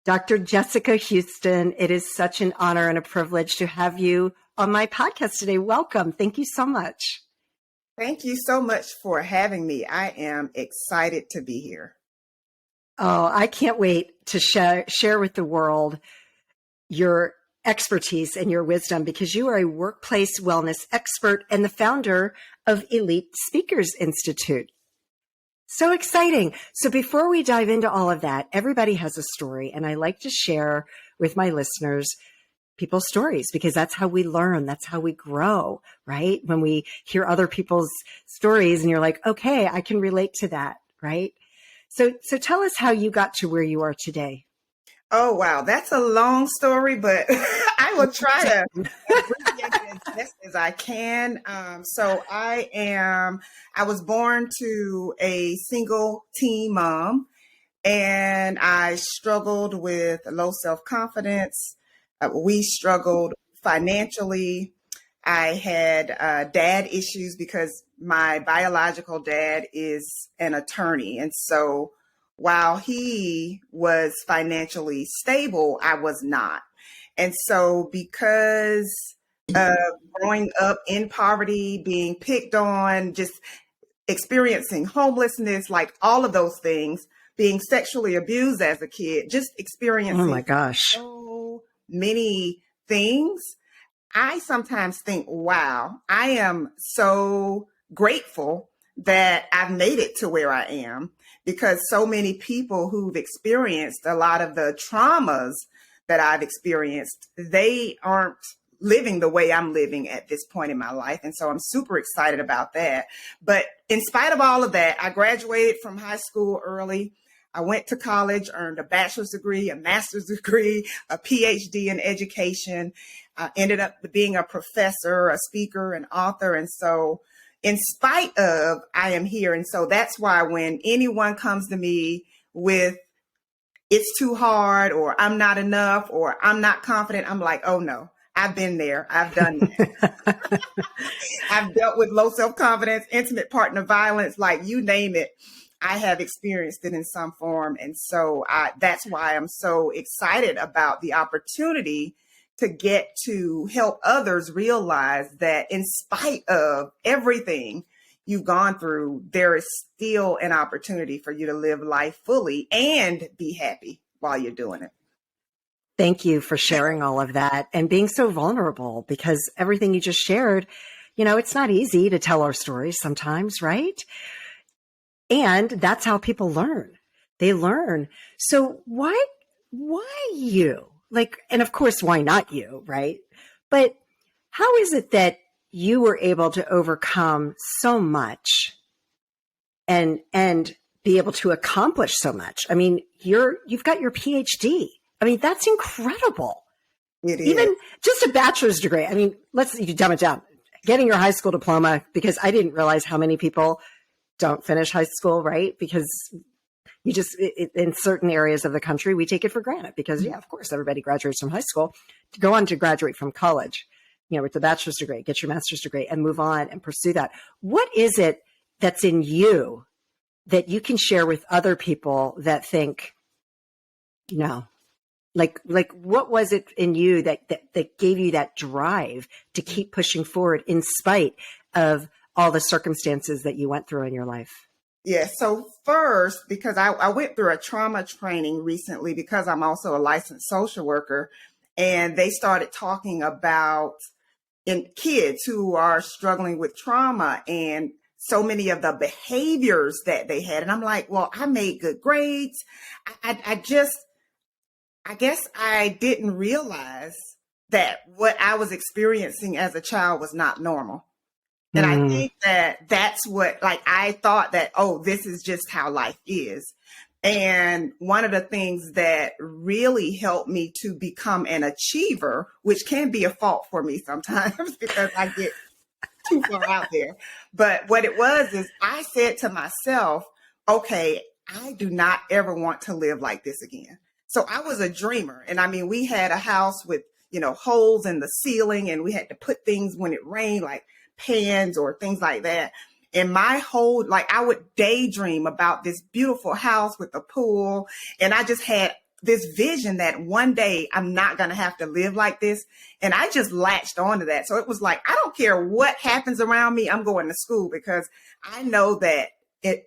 Dr. Jessica Houston, it is such an honor and a privilege to have you on my podcast today. Welcome. Thank you so much. Thank you so much for having me. I am excited to be here. Oh, I can't wait to share with the world your expertise and your wisdom, because you are a workplace wellness expert and the founder of Elite Speakers Institute. So exciting. So before we dive into all of that, everybody has a story, and I like to share with my listeners people's stories, because that's how we learn. That's how we grow, right? When we hear other people's stories and you're like, okay, I can relate to that, right? So tell us how you got to where you are today. Oh, wow. That's a long story, but I will try to abbreviate it as best as I can. I was born to a single teen mom, and I struggled with low self-confidence. We struggled financially. I had dad issues because my biological dad is an attorney. And so while he was financially stable, I was not. And so because of growing up in poverty, being picked on, just experiencing homelessness, like all of those things, being sexually abused as a kid, just experiencing oh my gosh, so many things, I sometimes think, wow, I am so grateful that I've made it to where I am, because so many people who've experienced a lot of the traumas that I've experienced, they aren't living the way I'm living at this point in my life. And so I'm super excited about that. But in spite of all of that, I graduated from high school early. I went to college, earned a bachelor's degree, a master's degree, a PhD in education, ended up being a professor, a speaker, an author. And so in spite of, I am here. And so that's why when anyone comes to me with, it's too hard, or I'm not enough, or I'm not confident, I'm like, oh no, I've been there. I've done that. I've dealt with low self-confidence, intimate partner violence, like you name it. I have experienced it in some form. And so that's why I'm so excited about the opportunity to get to help others realize that in spite of everything you've gone through, there is still an opportunity for you to live life fully and be happy while you're doing it. Thank you for sharing all of that and being so vulnerable, because everything you just shared, it's not easy to tell our stories sometimes, right? And that's how people learn. They learn. So why you? And of course, why not you, right? But how is it that you were able to overcome so much and be able to accomplish so much? I mean, you've got your PhD. I mean, that's incredible. It is. Even just a bachelor's degree. I mean, you can dumb it down. Getting your high school diploma, because I didn't realize how many people don't finish high school, right? Because you just, in certain areas of the country, we take it for granted because, yeah, of course, everybody graduates from high school. To go on to graduate from college, with the bachelor's degree, get your master's degree and move on and pursue that. What is it that's in you that you can share with other people that think, what was it in you that gave you that drive to keep pushing forward in spite of all the circumstances that you went through in your life? Yeah. So first, because I went through a trauma training recently, because I'm also a licensed social worker, and they started talking about in kids who are struggling with trauma and so many of the behaviors that they had. And I'm like, well, I made good grades. I guess I didn't realize that what I was experiencing as a child was not normal. And I think that that's what, I thought that, oh, this is just how life is. And one of the things that really helped me to become an achiever, which can be a fault for me sometimes because I get too far out there. But what it was is I said to myself, okay, I do not ever want to live like this again. So I was a dreamer. And I mean, we had a house with, holes in the ceiling, and we had to put things when it rained, like pans or things like that. And my whole, I would daydream about this beautiful house with a pool. And I just had this vision that one day I'm not going to have to live like this. And I just latched onto that. So it was like, I don't care what happens around me. I'm going to school because I know that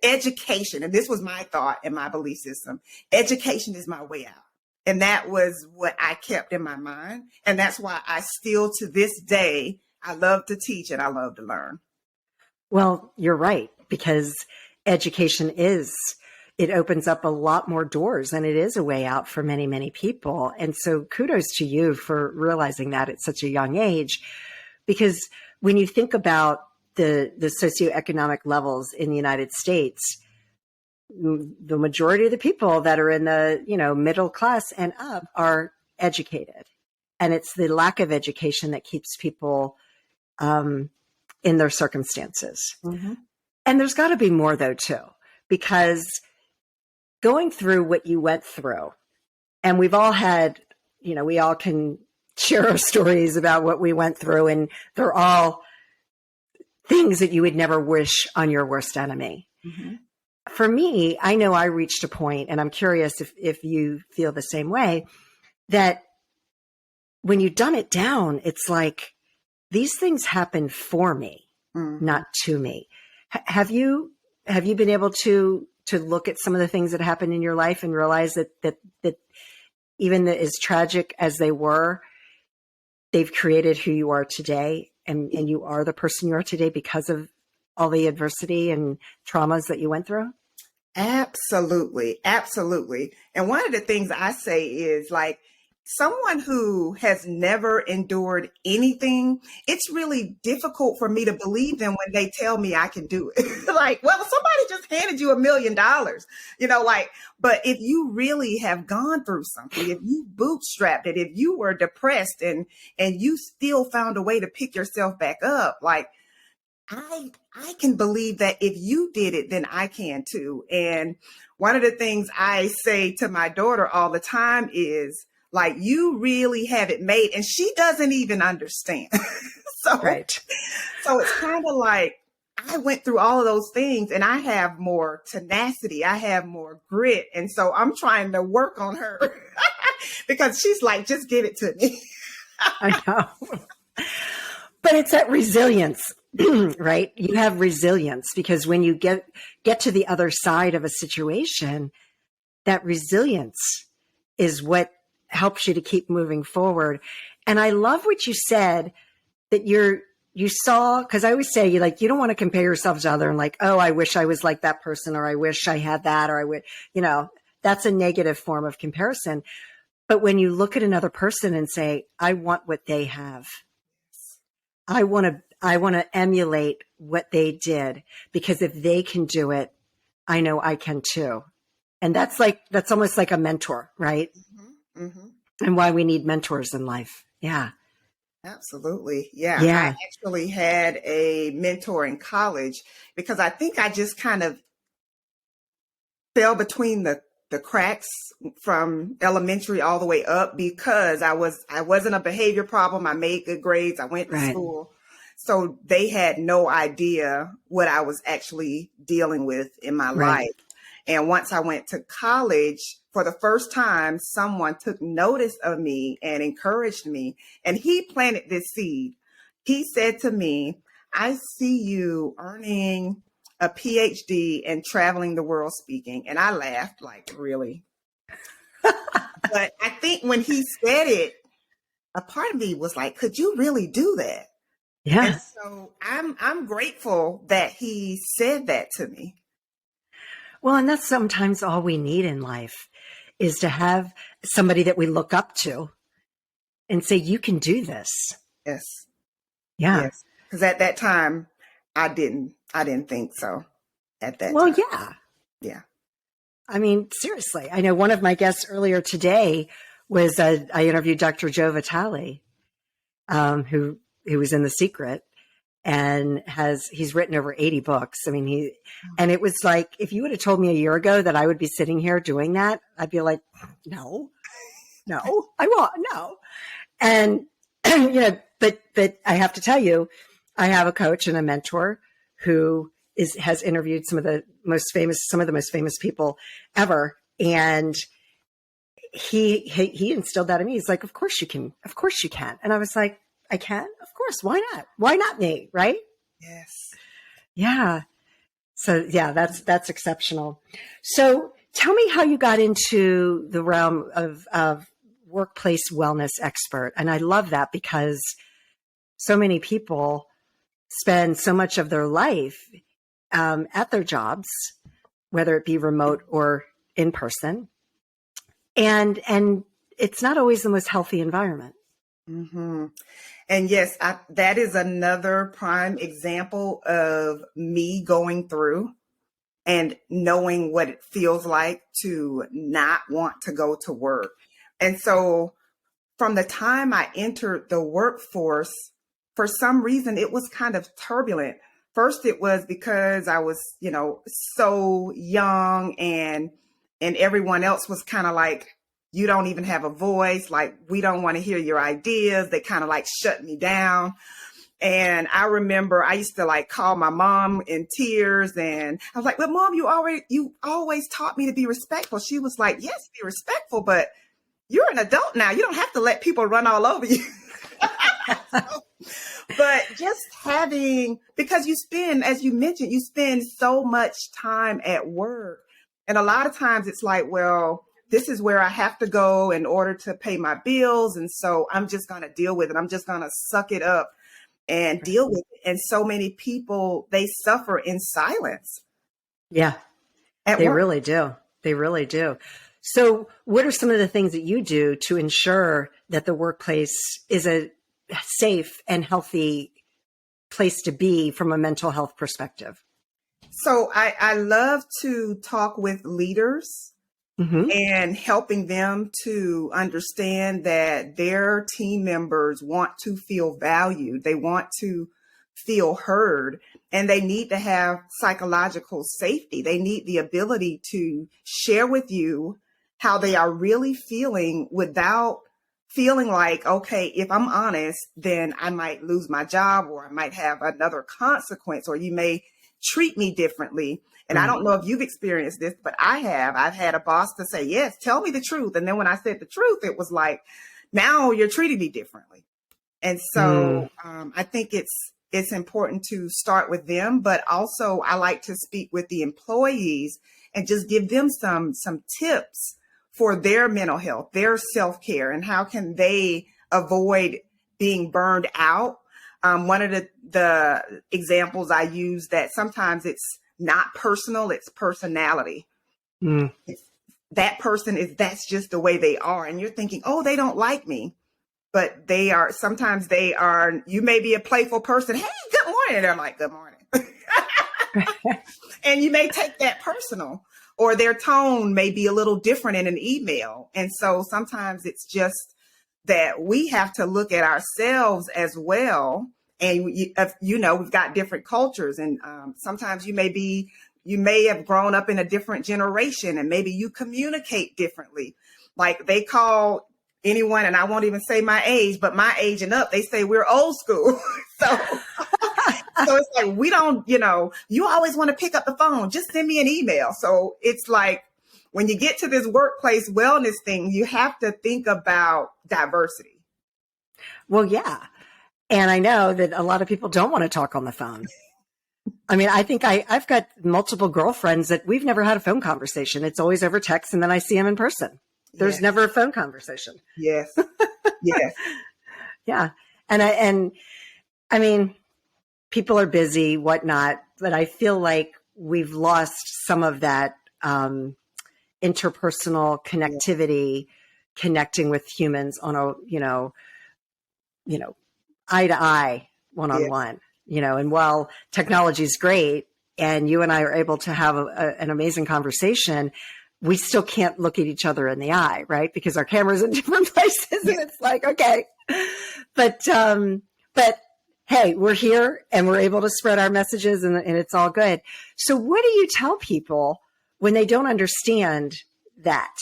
education, and this was my thought and my belief system, education is my way out. And that was what I kept in my mind. And that's why I still, to this day, I love to teach and I love to learn. Well, you're right, because education it opens up a lot more doors, and it is a way out for many, many people. And so kudos to you for realizing that at such a young age, because when you think about the socioeconomic levels in the United States, the majority of the people that are in the, middle class and up are educated. And it's the lack of education that keeps people in their circumstances. Mm-hmm. And there's got to be more, though, too, because going through what you went through, and we've all had, we all can share our stories about what we went through, and they're all things that you would never wish on your worst enemy. Mm-hmm. For me, I know I reached a point, and I'm curious if you feel the same way, that when you dumb it down, it's like these things happen for me, not to me. Have you been able to look at some of the things that happened in your life and realize that even as tragic as they were, they've created who you are today, and you are the person you are today because of all the adversity and traumas that you went through? Absolutely. Absolutely. And one of the things I say is, like, someone who has never endured anything, it's really difficult for me to believe them when they tell me I can do it. Like, well, somebody just handed you $1 million, but if you really have gone through something, if you bootstrapped it, if you were depressed and you still found a way to pick yourself back up, like, I can believe that if you did it, then I can too. And one of the things I say to my daughter all the time is, like, you really have it made, and she doesn't even understand. Right. So it's kind of like, I went through all of those things, and I have more tenacity. I have more grit. And so I'm trying to work on her because she's like, just give it to me. I know. But it's that resilience, right? You have resilience because when you get to the other side of a situation, that resilience is what helps you to keep moving forward. And I love what you said, that you saw, because I always say, you don't want to compare yourself to other and like, oh, I wish I was like that person, or I wish I had that, or I would, that's a negative form of comparison. But when you look at another person and say, I want what they have, I want to emulate what they did, because if they can do it, I know I can too. And that's almost like a mentor, right? Mm-hmm. Mm-hmm. And why we need mentors in life. Yeah. Absolutely. Yeah. I actually had a mentor in college because I think I just kind of fell between the cracks from elementary all the way up, because I wasn't a behavior problem. I made good grades. I went to school. So they had no idea what I was actually dealing with in my life. And once I went to college, for the first time, someone took notice of me and encouraged me. And he planted this seed. He said to me, I see you earning a PhD and traveling the world speaking. And I laughed, like, really? But I think when he said it, a part of me was like, could you really do that? Yeah. And so I'm grateful that he said that to me. Well, and that's sometimes all we need in life, is to have somebody that we look up to and say, you can do this. Yes. Yeah. Yes. Because at that time, I didn't think so at that time. Well, yeah. Yeah. I mean, seriously, I know one of my guests earlier today was, I interviewed Dr. Joe Vitale, who was in The Secret, and he's written over 80 books. I mean, and it was like, if you would have told me a year ago that I would be sitting here doing that, I'd be like, no, I won't, no. And, but I have to tell you, I have a coach and a mentor who has interviewed some of the most famous people ever. And he instilled that in me. He's like, of course you can. Of course you can. And I was like, I can? Of course. Why not? Why not me? Right? Yes. Yeah. So yeah, that's exceptional. So tell me how you got into the realm of workplace wellness expert. And I love that because so many people spend so much of their life at their jobs, whether it be remote or in person. And it's not always the most healthy environment. Mm-hmm. And yes, that is another prime example of me going through and knowing what it feels like to not want to go to work. And so from the time I entered the workforce, for some reason, it was kind of turbulent. First, it was because I was, so young and everyone else was kind of like, you don't even have a voice. Like, we don't want to hear your ideas. They kind of like shut me down. And I remember I used to like call my mom in tears and I was like, but Mom, you always taught me to be respectful. She was like, yes, be respectful, but you're an adult now. You don't have to let people run all over you. But just because you spend, as you mentioned, you spend so much time at work. And a lot of times it's like, well, this is where I have to go in order to pay my bills. And so I'm just going to deal with it. I'm just going to suck it up and deal with it. And so many people, they suffer in silence. Yeah, they really do. They really do. So what are some of the things that you do to ensure that the workplace is a safe and healthy place to be from a mental health perspective? So I love to talk with leaders and helping them to understand that their team members want to feel valued. They want to feel heard, and they need to have psychological safety. They need the ability to share with you how they are really feeling without feeling like, okay, if I'm honest, then I might lose my job or I might have another consequence, or you may treat me differently. And I don't know if you've experienced this, but I have. I've had a boss to say, yes, tell me the truth. And then when I said the truth, it was like, now you're treating me differently. And so I think it's important to start with them, but also I like to speak with the employees and just give them some tips for their mental health, their self-care, and how can they avoid being burned out. One of the examples I use that sometimes it's not personal, it's personality. That person that's just the way they are. And you're thinking, oh, they don't like me. But sometimes you may be a playful person. Hey, good morning. And they're like, good morning. And you may take that personal, or their tone may be a little different in an email. And so sometimes it's just that we have to look at ourselves as well. And we've got different cultures, and sometimes you may have grown up in a different generation, and maybe you communicate differently. Like they call anyone, and I won't even say my age, but my age and up, they say we're old school. So it's like, we don't, you always want to pick up the phone, just send me an email. So it's like, when you get to this workplace wellness thing, you have to think about diversity. Well, yeah. And I know that a lot of people don't want to talk on the phone. I mean, I think I've got multiple girlfriends that we've never had a phone conversation. It's always over text, and then I see them in person. There's never a phone conversation. Yes. Yes. Yeah. And I mean, people are busy, whatnot, but I feel like we've lost some of that interpersonal connectivity, connecting with humans on a, eye to eye, one-on-one, and while technology is great and you and I are able to have an amazing conversation, we still can't look at each other in the eye, right? Because our camera's in different places and it's like, okay, but hey, we're here and we're able to spread our messages and it's all good. So what do you tell people when they don't understand that,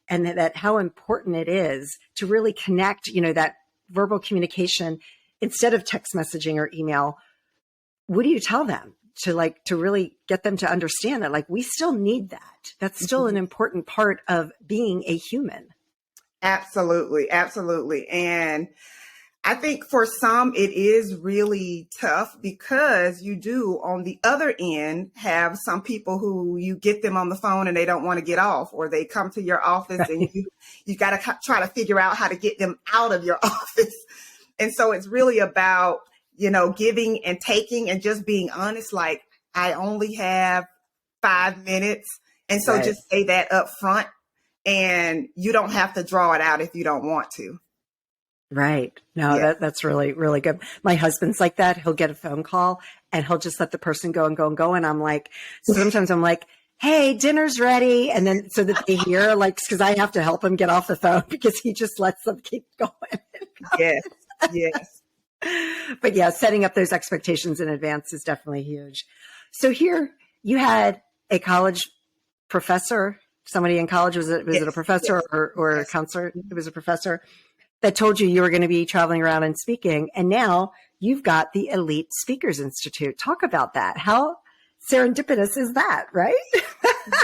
and that how important it is to really connect, that verbal communication instead of text messaging or email? What do you tell them to really get them to understand that, like, we still need that? That's still an important part of being a human. Absolutely. Absolutely. And I think for some, it is really tough because you do, on the other end, have some people who you get them on the phone and they don't want to get off, or they come to your office and Right. you got to try to figure out how to get them out of your office. And so it's really about, giving and taking and just being honest. Like, I only have 5 minutes. And so Right. just say that up front, and you don't have to draw it out if you don't want to. Right. No, Yeah. that's really, really good. My husband's like that. He'll get a phone call and he'll just let the person go and go and go. And I'm like, sometimes I'm like, hey, dinner's ready. And then so that they hear, like, because I have to help him get off the phone because he just lets them keep going. Yes. Yes. But yeah, setting up those expectations in advance is definitely huge. So here you had a college professor, somebody in college, was it a Yes. professor Yes. or a Yes. counselor? It was a professor that told you you were going to be traveling around and speaking. And now you've got the Elite Speakers Institute. Talk about that. How serendipitous is that, right? Yes.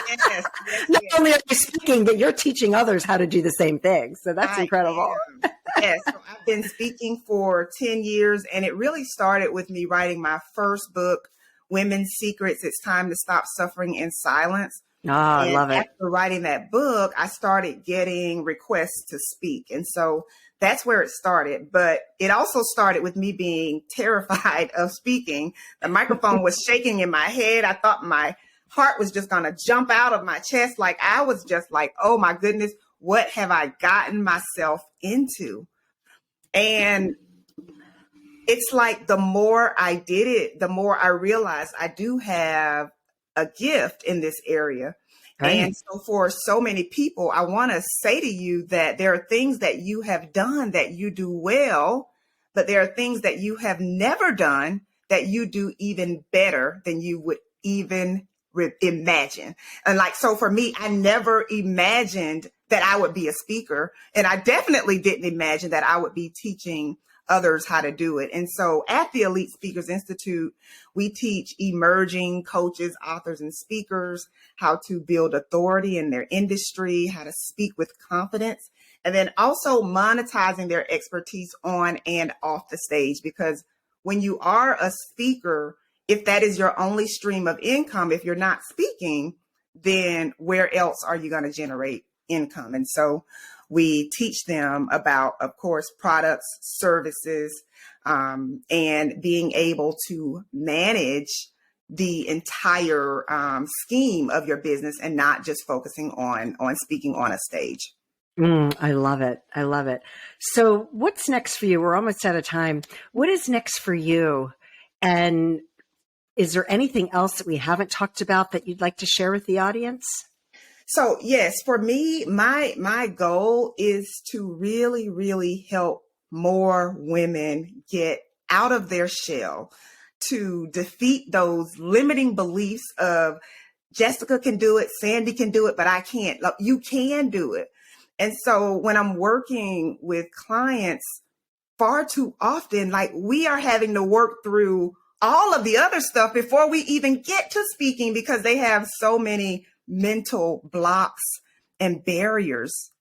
Yes. Not Yes. only are you speaking, but you're teaching others how to do the same thing. So that's I incredible. am. Yes. So I've been speaking for 10 years, and it really started with me writing my first book, Women's Secrets. It's Time to Stop Suffering in Silence. Oh, I And love it. after writing that book, I started getting requests to speak. And so that's where it started. But it also started with me being terrified of speaking. The microphone was shaking in my head. I thought my heart was just going to jump out of my chest. Like, I was just like, oh my goodness, what have I gotten myself into? And it's like the more I did it, the more I realized I do have a gift in this area. And Right. so for so many people, I want to say to you that there are things that you have done that you do well, but there are things that you have never done that you do even better than you would even imagine. And like, so for me, I never imagined that I would be a speaker. And I definitely didn't imagine that I would be teaching others how to do it. And so at the Elite Speakers Institute, we teach emerging coaches, authors, and speakers how to build authority in their industry, how to speak with confidence, and then also monetizing their expertise on and off the stage. Because when you are a speaker, if that is your only stream of income, if you're not speaking, then where else are you going to generate income? And so we teach them about, of course, products, services, and being able to manage the entire scheme of your business and not just focusing on speaking on a stage. I love it. I love it. So what's next for you? We're almost out of time. What is next for you? And is there anything else that we haven't talked about that you'd like to share with the audience? So yes, for me, my goal is to really, really help more women get out of their shell, to defeat those limiting beliefs of Jessica can do it, Sandee can do it, but I can't. Like, you can do it. And so when I'm working with clients, far too often, like, we are having to work through all of the other stuff before we even get to speaking because they have so many mental blocks and barriers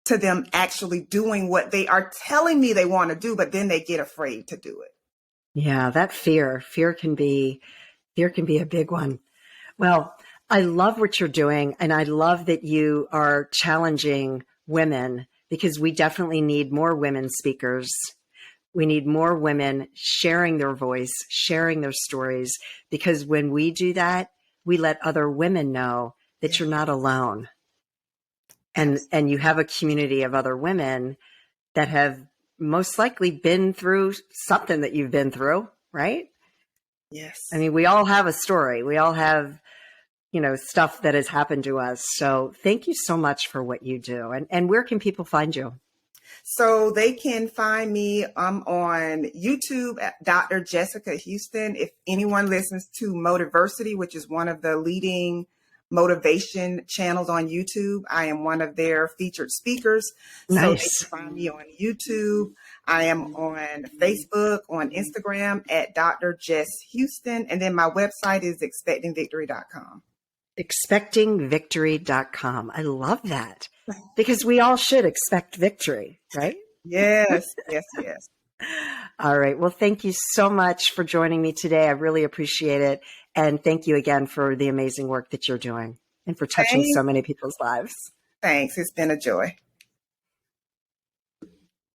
to them actually doing what they are telling me they want to do, but then they get afraid to do it. Yeah, that fear can be a big one. Well, I love what you're doing. And I love that you are challenging women because we definitely need more women speakers. We need more women sharing their voice, sharing their stories, because when we do that, we let other women know that you're not alone. And you have a community of other women that have most likely been through something that you've been through, right? Yes. I mean, we all have a story. We all have, stuff that has happened to us. So thank you so much for what you do. And where can people find you? So they can find me on YouTube at Dr. Jessica Houston. If anyone listens to Motiversity, which is one of the leading motivation channels on YouTube, I am one of their featured speakers. So they Nice. can find me on YouTube. I am on Facebook, on Instagram at Dr. Jess Houston. And then my website is expectingvictory.com. Expectingvictory.com. I love that because we all should expect victory, right? Yes, yes, yes. All right. Well, thank you so much for joining me today. I really appreciate it. And thank you again for the amazing work that you're doing and for touching so many people's lives. Thanks. It's been a joy.